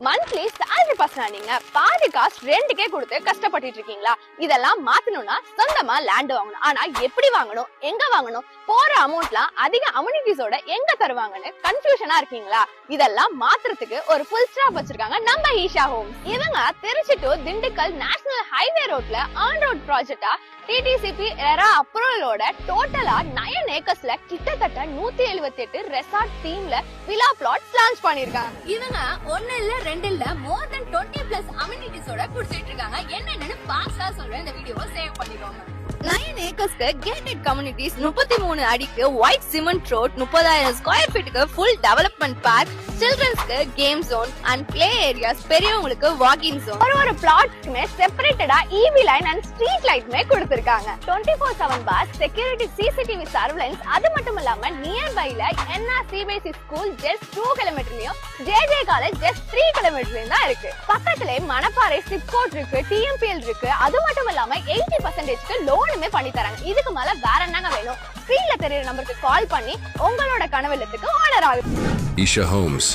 Monthly salary பர்சனா நீங்க பாதி காசு ரெண்டுக்கே கொடுத்து கஷ்டப்பட்டுட்டு இருக்கீங்களா? இதெல்லாம் மாத்தணும்னா சொந்தமா லேண்ட் வாங்கணும். ஆனா எப்படி வாங்கணும், எங்க வாங்கணும், போற அமௌண்ட்லாம் அதிக அம்யூனிட்டிஸோட எங்க தருவாங்கன்னு கன்ஃபியூஷனா இருக்கீங்களா? இதெல்லாம் மாத்துறதுக்கு ஒரு ஃபுல் ஸ்டாப் வச்சிருக்காங்க நம்ம ஈஷா ஹோம்ஸ். இவங்க Tiruchi to Dindigul national highway ரோட்ல ஆன் ரோட் ப்ராஜெக்டா டிடிசிபி எரா அப்ரூவலோட டோட்டலா 9 ஏக்கர்ஸ்ல கிட்டத்தட்ட 178 ரெசார்ட் தீம்ல வில்லா பிளாட்ஸ் லான்ச் பண்ணிருக்காங்க. இவங்க 1 இல்ல 2 இல்ல மோர் தென் 20+ அம்யூனிட்டிஸோட குடிச்சிட்டு இருக்காங்க. என்னன்னு ஃபாஸ்டா சொல்றேன், இந்த வீடியோவை சேவ் பண்ணிக்கோங்க. 9 ஏக்கர்ஸ்க்கு கேட்டட் கம்யூனிட்டிஸ், 33 அடிக்கு ஒயிட் சிமெண்ட் ரோட், 30,000 ஸ்கொயர் ஃபீட்டுக்கு ஃபுல் டெவலப்மெண்ட் பார்க், சில்ட்ரன்ஸ்க்கு game zone and play areas, பெரியவங்களுக்கு வாக்கிங் ஜோன். ஒரு பிளாட்ஸ்க்குமே செப்பரேட்டடா ஈவி லைன் அண்ட் ஸ்ட்ரீட் லைட்மே கொடுத்திருக்காங்க. 24/7 பார் செக்யூரிட்டி, சிசிடிவி சர்வேலன்ஸ். அது மட்டும் இல்லாம நியர்பைல என்ஆர் சிபிஎஸ்இ ஸ்கூல் ஜஸ்ட் 2 கிலோமீட்டர்லயும், ஜேஜே காலேஜ் ஜஸ்ட் 3 கிலோமீட்டர்லயும் தான் இருக்கு. பக்கத்திலே மணப்பாறை சிப்கோட் இருக்கு, டிஎம்பிஎல் இருக்கு. அது மட்டும் இல்லாம 80%க்கு லோனுமே பண்ணி தராங்க. இதுக்கு மேல வேற என்னங்க வேணும்? ஸ்கிரீன்ல தெரியுற நம்பருக்கு கால் பண்ணி உங்களோட கனவு இல்லத்துக்கு ஆர்டர் ஆகுது. Isha Homes.